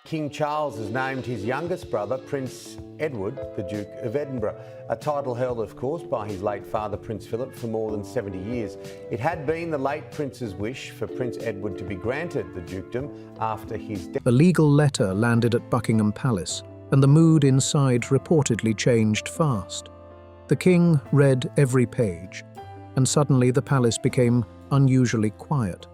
King Charles has named his youngest brother, Prince Edward, the Duke of Edinburgh, a title held, of course, by his late father, Prince Philip, for more than 70 years. It had been the late Prince's wish for Prince Edward to be granted the dukedom after his death. A legal letter landed at Buckingham Palace, and the mood inside reportedly changed fast. The king read every page, and suddenly the palace became unusually quiet.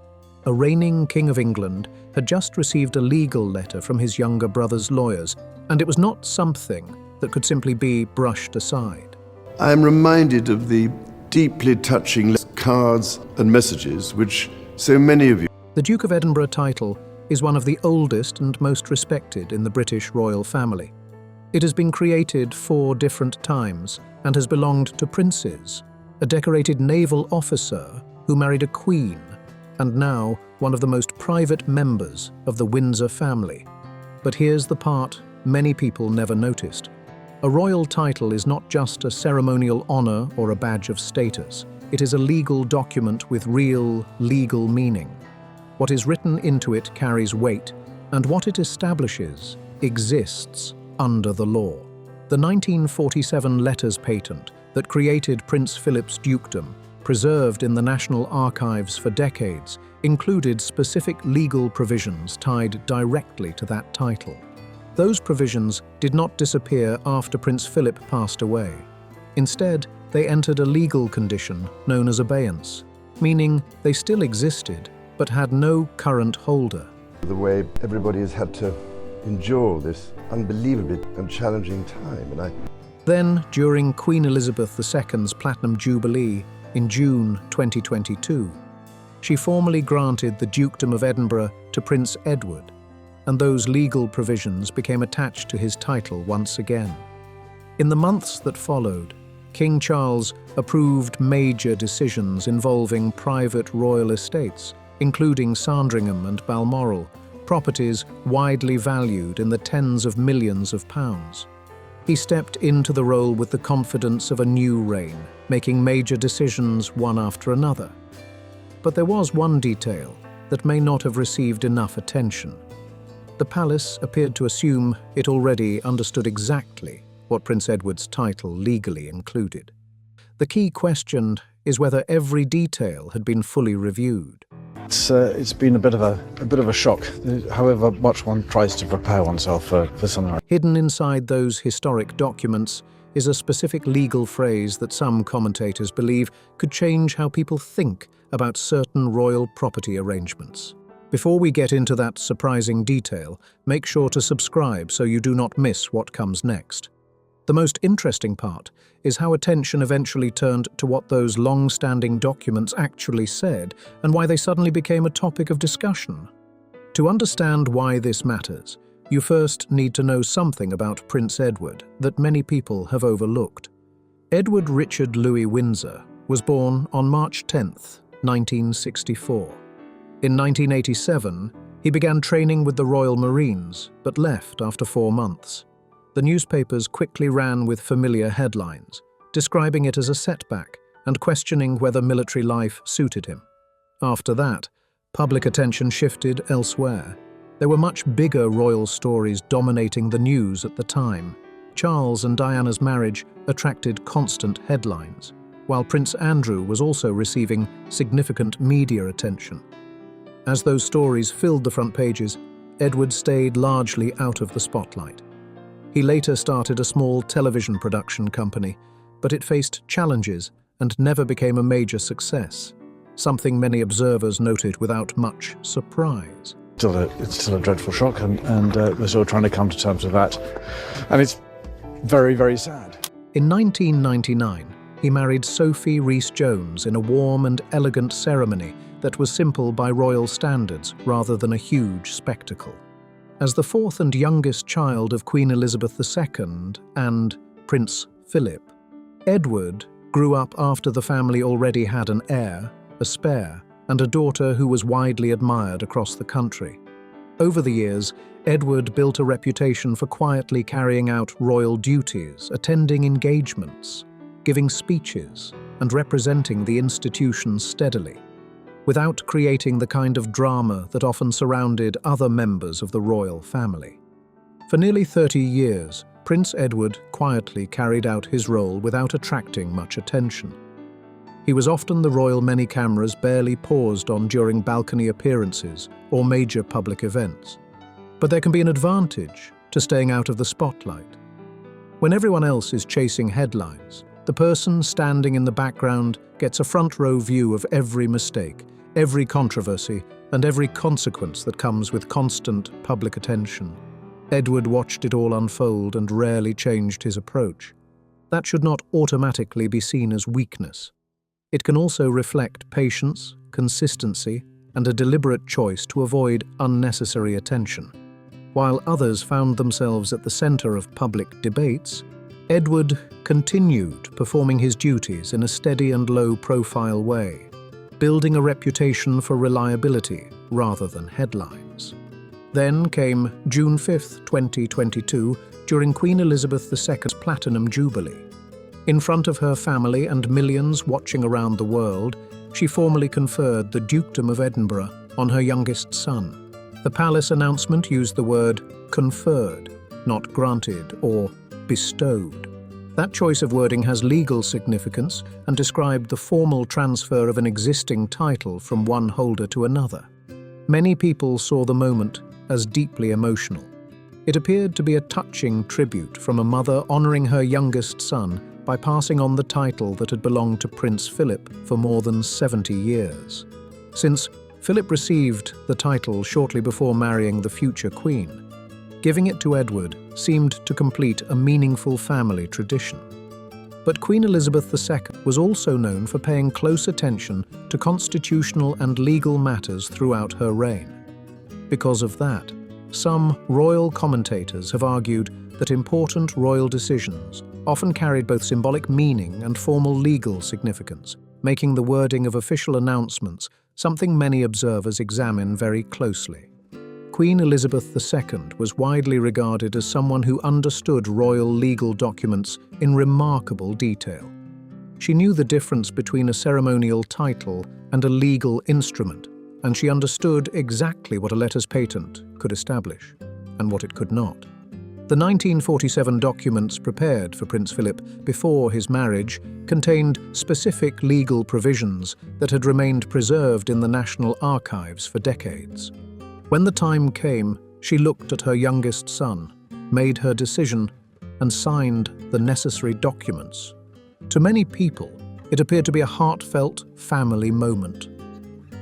A reigning King of England had just received a legal letter from his younger brother's lawyers, and it was not something that could simply be brushed aside. I am reminded of the deeply touching cards and messages which so many of you... The Duke of Edinburgh title is one of the oldest and most respected in the British royal family. It has been created 4 different times and has belonged to princes, a decorated naval officer who married a queen, and now one of the most private members of the Windsor family. But here's the part many people never noticed. A royal title is not just a ceremonial honor or a badge of status. It is a legal document with real legal meaning. What is written into it carries weight, and what it establishes exists under the law. The 1947 letters patent that created Prince Philip's dukedom, preserved in the National Archives for decades, included specific legal provisions tied directly to that title. Those provisions did not disappear after Prince Philip passed away. Instead, they entered a legal condition known as abeyance, meaning they still existed but had no current holder. The way everybody has had to endure this unbelievably and challenging time. Then, during Queen Elizabeth II's Platinum Jubilee in June 2022, she formally granted the Dukedom of Edinburgh to Prince Edward, and those legal provisions became attached to his title once again. In the months that followed, King Charles approved major decisions involving private royal estates, including Sandringham and Balmoral, properties widely valued in the tens of millions of pounds. He stepped into the role with the confidence of a new reign, making major decisions one after another. But there was one detail that may not have received enough attention. The palace appeared to assume it already understood exactly what Prince Edward's title legally included. The key question is whether every detail had been fully reviewed. It's been a bit of a shock, however much one tries to prepare oneself for something like that. Hidden inside those historic documents is a specific legal phrase that some commentators believe could change how people think about certain royal property arrangements. Before we get into that surprising detail, make sure to subscribe so you do not miss what comes next. The most interesting part is how attention eventually turned to what those long-standing documents actually said and why they suddenly became a topic of discussion. To understand why this matters, you first need to know something about Prince Edward that many people have overlooked. Edward Richard Louis Windsor was born on March 10, 1964. In 1987, he began training with the Royal Marines, but left after 4 months. The newspapers quickly ran with familiar headlines, describing it as a setback and questioning whether military life suited him. After that, public attention shifted elsewhere. There were much bigger royal stories dominating the news at the time. Charles and Diana's marriage attracted constant headlines, while Prince Andrew was also receiving significant media attention. As those stories filled the front pages, Edward stayed largely out of the spotlight. He later started a small television production company, but it faced challenges and never became a major success, something many observers noted without much surprise. It's still a dreadful shock, and we're still trying to come to terms with that. And it's very, very sad. In 1999, he married Sophie Rhys-Jones in a warm and elegant ceremony that was simple by royal standards rather than a huge spectacle. As the 4th and youngest child of Queen Elizabeth II and Prince Philip, Edward grew up after the family already had an heir, a spare, and a daughter who was widely admired across the country. Over the years, Edward built a reputation for quietly carrying out royal duties, attending engagements, giving speeches, and representing the institution steadily, without creating the kind of drama that often surrounded other members of the royal family. For nearly 30 years, Prince Edward quietly carried out his role without attracting much attention. He was often the royal many cameras barely paused on during balcony appearances or major public events. But there can be an advantage to staying out of the spotlight. When everyone else is chasing headlines, the person standing in the background gets a front-row view of every mistake, every controversy, and every consequence that comes with constant public attention. Edward watched it all unfold and rarely changed his approach. That should not automatically be seen as weakness. It can also reflect patience, consistency, and a deliberate choice to avoid unnecessary attention. While others found themselves at the center of public debates, Edward continued performing his duties in a steady and low-profile way, building a reputation for reliability rather than headlines. Then came June 5, 2022, during Queen Elizabeth II's Platinum Jubilee. In front of her family and millions watching around the world, she formally conferred the Dukedom of Edinburgh on her youngest son. The palace announcement used the word conferred, not granted or bestowed. That choice of wording has legal significance and described the formal transfer of an existing title from one holder to another. Many people saw the moment as deeply emotional. It appeared to be a touching tribute from a mother honoring her youngest son by passing on the title that had belonged to Prince Philip for more than 70 years. Since Philip received the title shortly before marrying the future queen, giving it to Edward seemed to complete a meaningful family tradition. But Queen Elizabeth II was also known for paying close attention to constitutional and legal matters throughout her reign. Because of that, some royal commentators have argued that important royal decisions often carried both symbolic meaning and formal legal significance, making the wording of official announcements something many observers examine very closely. Queen Elizabeth II was widely regarded as someone who understood royal legal documents in remarkable detail. She knew the difference between a ceremonial title and a legal instrument, and she understood exactly what a letters patent could establish and what it could not. The 1947 documents prepared for Prince Philip before his marriage contained specific legal provisions that had remained preserved in the National Archives for decades. When the time came, she looked at her youngest son, made her decision, and signed the necessary documents. To many people, it appeared to be a heartfelt family moment.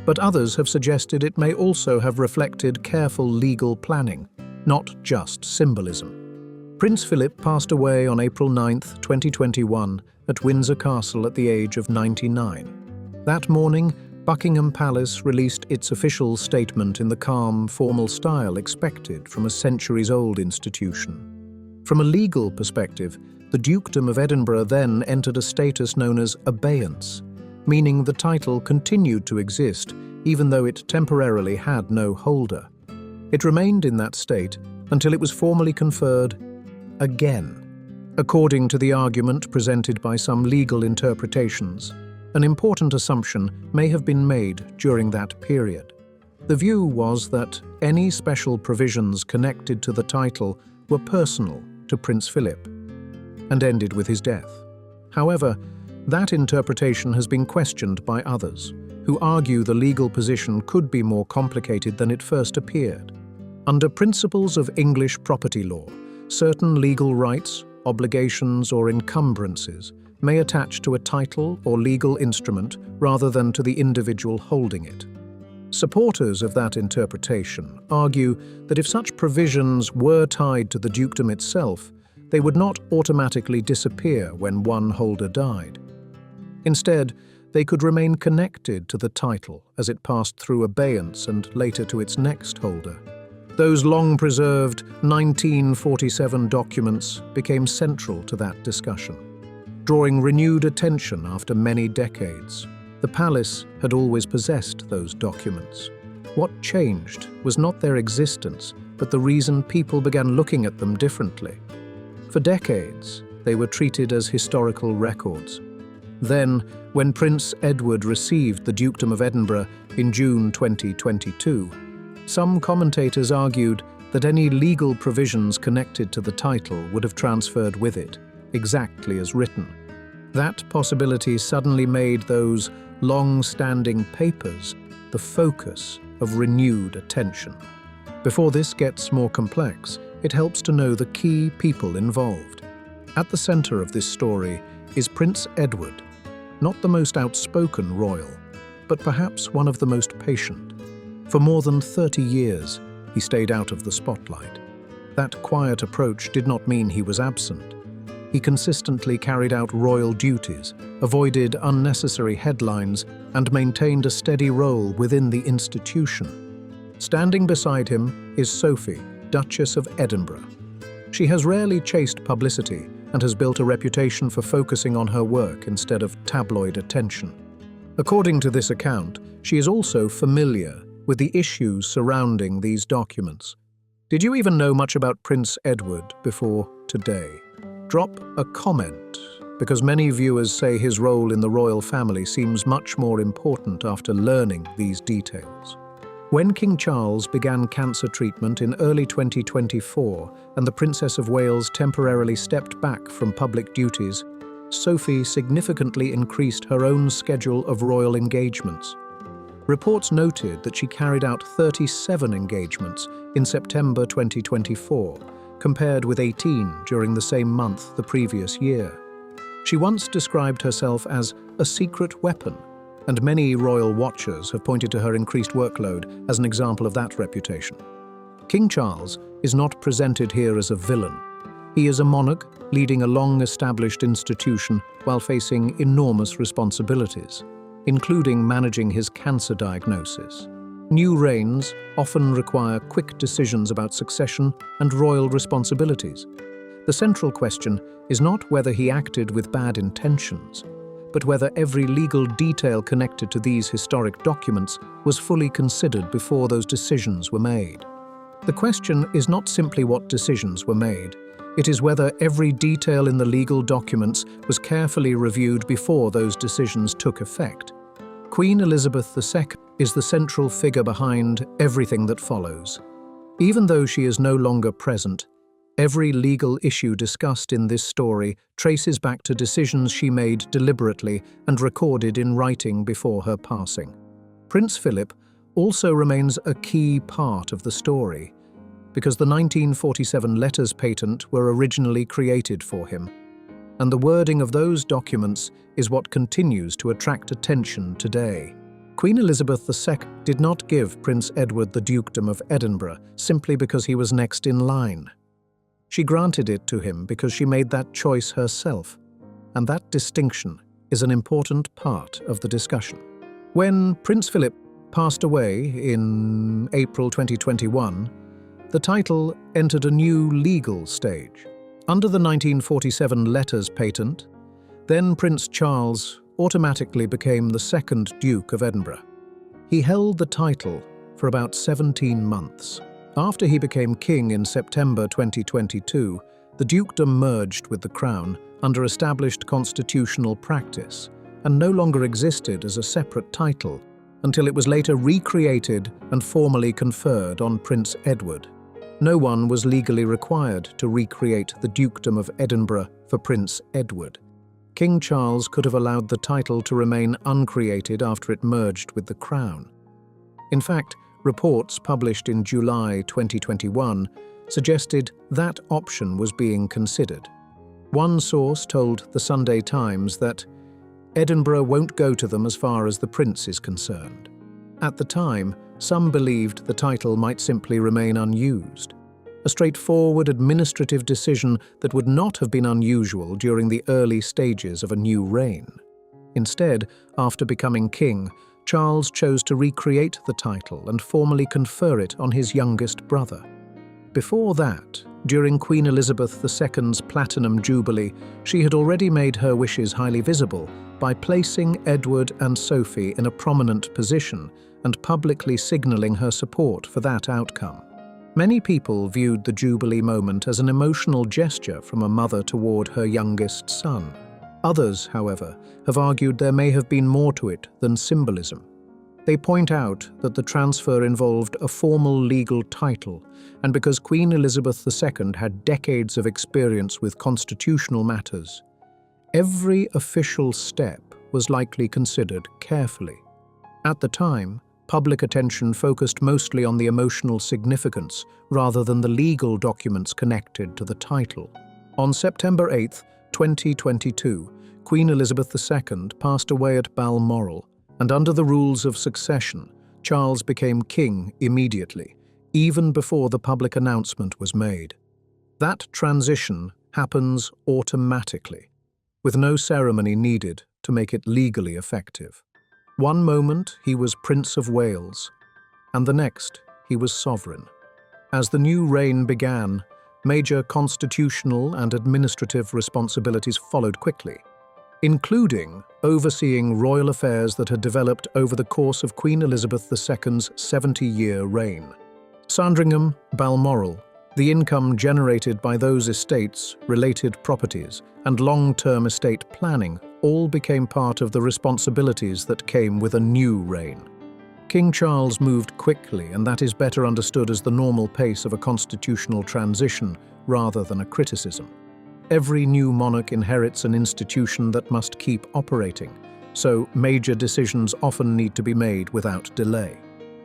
But others have suggested it may also have reflected careful legal planning, not just symbolism. Prince Philip passed away on April 9, 2021, at Windsor Castle at the age of 99. That morning, Buckingham Palace released its official statement in the calm, formal style expected from a centuries-old institution. From a legal perspective, the Dukedom of Edinburgh then entered a status known as abeyance, meaning the title continued to exist even though it temporarily had no holder. It remained in that state until it was formally conferred again. According to the argument presented by some legal interpretations, an important assumption may have been made during that period. The view was that any special provisions connected to the title were personal to Prince Philip and ended with his death. However, that interpretation has been questioned by others, who argue the legal position could be more complicated than it first appeared. Under principles of English property law, certain legal rights, obligations, or encumbrances may attach to a title or legal instrument rather than to the individual holding it. Supporters of that interpretation argue that if such provisions were tied to the dukedom itself, they would not automatically disappear when one holder died. Instead, they could remain connected to the title as it passed through abeyance and later to its next holder. Those long-preserved 1947 documents became central to that discussion, drawing renewed attention after many decades. The palace had always possessed those documents. What changed was not their existence, but the reason people began looking at them differently. For decades, they were treated as historical records. Then, when Prince Edward received the Dukedom of Edinburgh in June 2022, some commentators argued that any legal provisions connected to the title would have transferred with it, exactly as written. That possibility suddenly made those long-standing papers the focus of renewed attention. Before this gets more complex, it helps to know the key people involved. At the center of this story is Prince Edward, not the most outspoken royal, but perhaps one of the most patient. For more than 30 years, he stayed out of the spotlight. That quiet approach did not mean he was absent. He consistently carried out royal duties, avoided unnecessary headlines, and maintained a steady role within the institution. Standing beside him is Sophie, Duchess of Edinburgh. She has rarely chased publicity and has built a reputation for focusing on her work instead of tabloid attention. According to this account, she is also familiar with the issues surrounding these documents. Did you even know much about Prince Edward before today? Drop a comment, because many viewers say his role in the royal family seems much more important after learning these details. When King Charles began cancer treatment in early 2024 and the Princess of Wales temporarily stepped back from public duties, Sophie significantly increased her own schedule of royal engagements. Reports noted that she carried out 37 engagements in September 2024, compared with 18 during the same month the previous year. She once described herself as a secret weapon, and many royal watchers have pointed to her increased workload as an example of that reputation. King Charles is not presented here as a villain. He is a monarch leading a long-established institution while facing enormous responsibilities, including managing his cancer diagnosis. New reigns often require quick decisions about succession and royal responsibilities. The central question is not whether he acted with bad intentions, but whether every legal detail connected to these historic documents was fully considered before those decisions were made. The question is not simply what decisions were made, it is whether every detail in the legal documents was carefully reviewed before those decisions took effect. Queen Elizabeth II is the central figure behind everything that follows. Even though she is no longer present, every legal issue discussed in this story traces back to decisions she made deliberately and recorded in writing before her passing. Prince Philip also remains a key part of the story, because the 1947 letters patent were originally created for him, and the wording of those documents is what continues to attract attention today. Queen Elizabeth II did not give Prince Edward the Dukedom of Edinburgh simply because he was next in line. She granted it to him because she made that choice herself, and that distinction is an important part of the discussion. When Prince Philip passed away in April 2021, the title entered a new legal stage. Under the 1947 letters patent, then Prince Charles automatically became the second Duke of Edinburgh. He held the title for about 17 months. After he became king in September 2022, the dukedom merged with the crown under established constitutional practice and no longer existed as a separate title until it was later recreated and formally conferred on Prince Edward. No one was legally required to recreate the Dukedom of Edinburgh for Prince Edward. King Charles could have allowed the title to remain uncreated after it merged with the crown. In fact, reports published in July 2021 suggested that option was being considered. One source told the Sunday Times that Edinburgh won't go to them as far as the prince is concerned. At the time, some believed the title might simply remain unused, a straightforward administrative decision that would not have been unusual during the early stages of a new reign. Instead, after becoming king, Charles chose to recreate the title and formally confer it on his youngest brother. Before that, during Queen Elizabeth II's Platinum Jubilee, she had already made her wishes highly visible by placing Edward and Sophie in a prominent position and publicly signalling her support for that outcome. Many people viewed the Jubilee moment as an emotional gesture from a mother toward her youngest son. Others, however, have argued there may have been more to it than symbolism. They point out that the transfer involved a formal legal title, and because Queen Elizabeth II had decades of experience with constitutional matters, every official step was likely considered carefully. At the time, public attention focused mostly on the emotional significance rather than the legal documents connected to the title. On September 8, 2022, Queen Elizabeth II passed away at Balmoral, and under the rules of succession, Charles became king immediately, even before the public announcement was made. That transition happens automatically, with no ceremony needed to make it legally effective. One moment he was Prince of Wales, and the next he was sovereign. As the new reign began, major constitutional and administrative responsibilities followed quickly, including overseeing royal affairs that had developed over the course of Queen Elizabeth II's 70-year reign. Sandringham, Balmoral, the income generated by those estates, related properties, and long-term estate planning all became part of the responsibilities that came with a new reign. King Charles moved quickly, and that is better understood as the normal pace of a constitutional transition rather than a criticism. Every new monarch inherits an institution that must keep operating, so major decisions often need to be made without delay.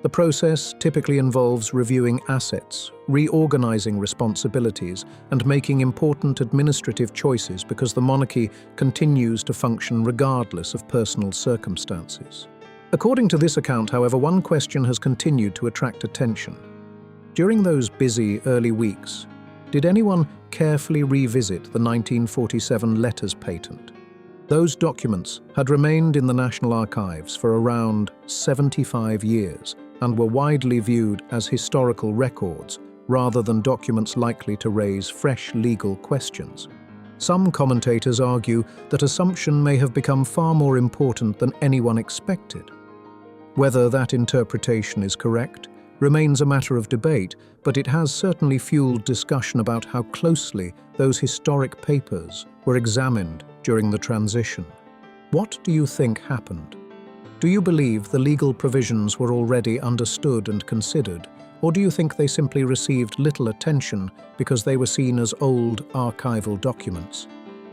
The process typically involves reviewing assets, reorganizing responsibilities, and making important administrative choices because the monarchy continues to function regardless of personal circumstances. According to this account, however, one question has continued to attract attention. During those busy early weeks, did anyone carefully revisit the 1947 letters patent? Those documents had remained in the National Archives for around 75 years and were widely viewed as historical records rather than documents likely to raise fresh legal questions. Some commentators argue that assumption may have become far more important than anyone expected. Whether that interpretation is correct remains a matter of debate, but it has certainly fueled discussion about how closely those historic papers were examined during the transition. What do you think happened? Do you believe the legal provisions were already understood and considered, or do you think they simply received little attention because they were seen as old archival documents?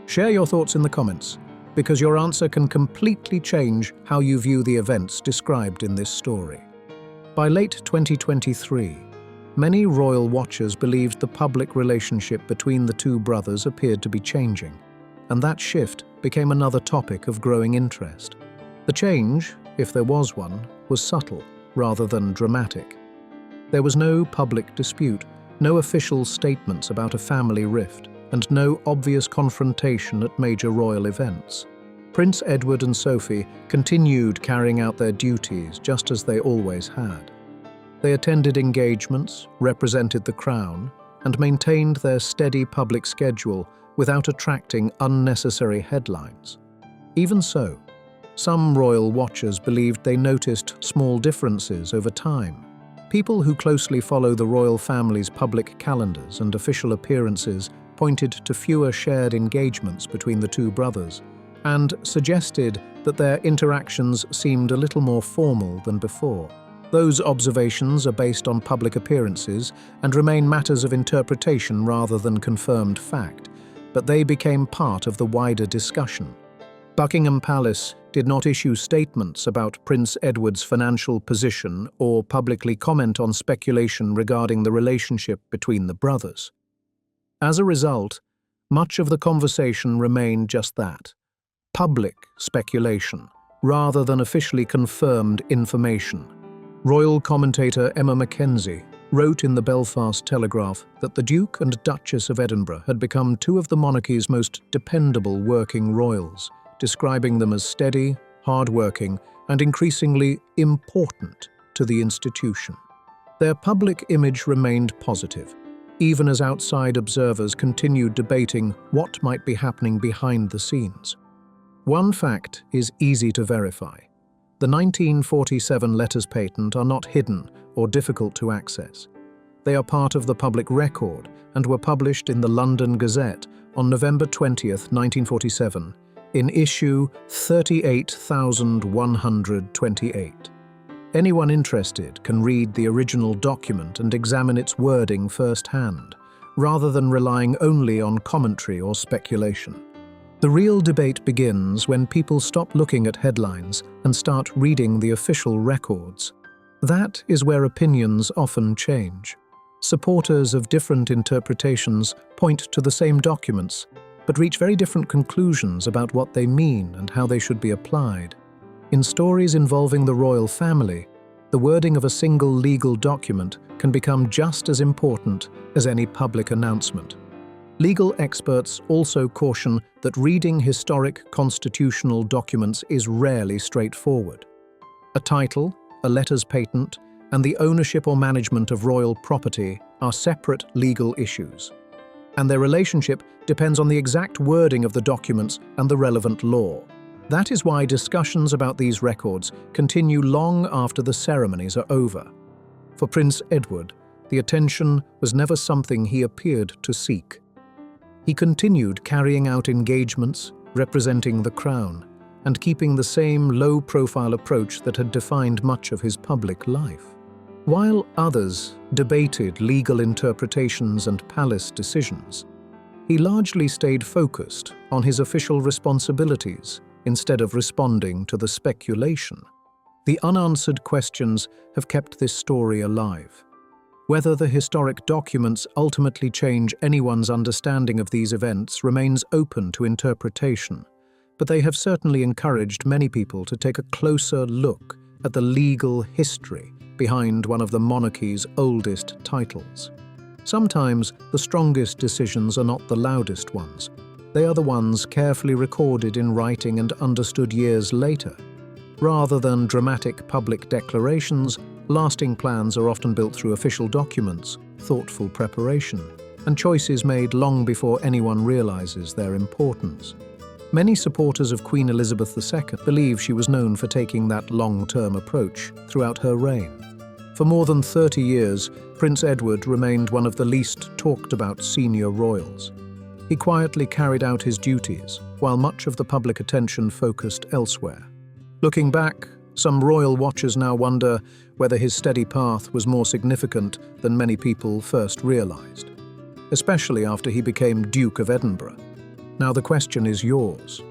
Share your thoughts in the comments, because your answer can completely change how you view the events described in this story. By late 2023, many royal watchers believed the public relationship between the two brothers appeared to be changing, and that shift became another topic of growing interest. The change, if there was one, was subtle rather than dramatic. There was no public dispute, no official statements about a family rift, and no obvious confrontation at major royal events. Prince Edward and Sophie continued carrying out their duties just as they always had. They attended engagements, represented the crown, and maintained their steady public schedule without attracting unnecessary headlines. Even so, some royal watchers believed they noticed small differences over time. People who closely follow the royal family's public calendars and official appearances pointed to fewer shared engagements between the two brothers, and suggested that their interactions seemed a little more formal than before. Those observations are based on public appearances and remain matters of interpretation rather than confirmed fact, but they became part of the wider discussion. Buckingham Palace did not issue statements about Prince Edward's financial position or publicly comment on speculation regarding the relationship between the brothers. As a result, much of the conversation remained just that: public speculation, rather than officially confirmed information. Royal commentator Emma Mackenzie wrote in the Belfast Telegraph that the Duke and Duchess of Edinburgh had become two of the monarchy's most dependable working royals, describing them as steady, hard-working, and increasingly important to the institution. Their public image remained positive, even as outside observers continued debating what might be happening behind the scenes. One fact is easy to verify. The 1947 letters patent are not hidden or difficult to access. They are part of the public record and were published in the London Gazette on November 20, 1947, in issue 38,128. anyone interested can read the original document and examine its wording firsthand, rather than relying only on commentary or speculation. The real debate begins when people stop looking at headlines and start reading the official records. That is where opinions often change. Supporters of different interpretations point to the same documents, but reach very different conclusions about what they mean and how they should be applied. In stories involving the royal family, the wording of a single legal document can become just as important as any public announcement. Legal experts also caution that reading historic constitutional documents is rarely straightforward. A title, a letters patent, and the ownership or management of royal property are separate legal issues, and their relationship depends on the exact wording of the documents and the relevant law. That is why discussions about these records continue long after the ceremonies are over. For Prince Edward, the attention was never something he appeared to seek. He continued carrying out engagements, representing the crown, and keeping the same low-profile approach that had defined much of his public life. While others debated legal interpretations and palace decisions, he largely stayed focused on his official responsibilities instead of responding to the speculation. The unanswered questions have kept this story alive. Whether the historic documents ultimately change anyone's understanding of these events remains open to interpretation, but they have certainly encouraged many people to take a closer look at the legal history behind one of the monarchy's oldest titles. Sometimes the strongest decisions are not the loudest ones. They are the ones carefully recorded in writing and understood years later. Rather than dramatic public declarations, lasting plans are often built through official documents, thoughtful preparation, and choices made long before anyone realizes their importance. Many supporters of Queen Elizabeth II believe she was known for taking that long-term approach throughout her reign. For more than 30 years, Prince Edward remained one of the least talked-about senior royals. He quietly carried out his duties, while much of the public attention focused elsewhere. Looking back, some royal watchers now wonder whether his steady path was more significant than many people first realized, especially after he became Duke of Edinburgh. Now the question is yours.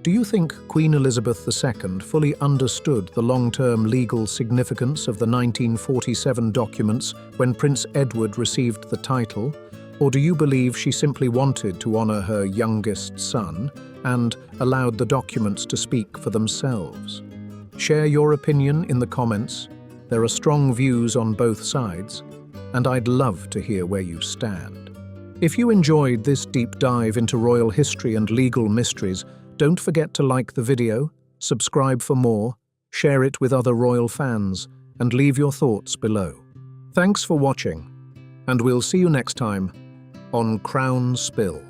Do you think Queen Elizabeth II fully understood the long-term legal significance of the 1947 documents when Prince Edward received the title, or do you believe she simply wanted to honor her youngest son and allowed the documents to speak for themselves? Share your opinion in the comments. There are strong views on both sides, and I'd love to hear where you stand. If you enjoyed this deep dive into royal history and legal mysteries, don't forget to like the video, subscribe for more, share it with other royal fans, and leave your thoughts below. Thanks for watching, and we'll see you next time on Crown Spill.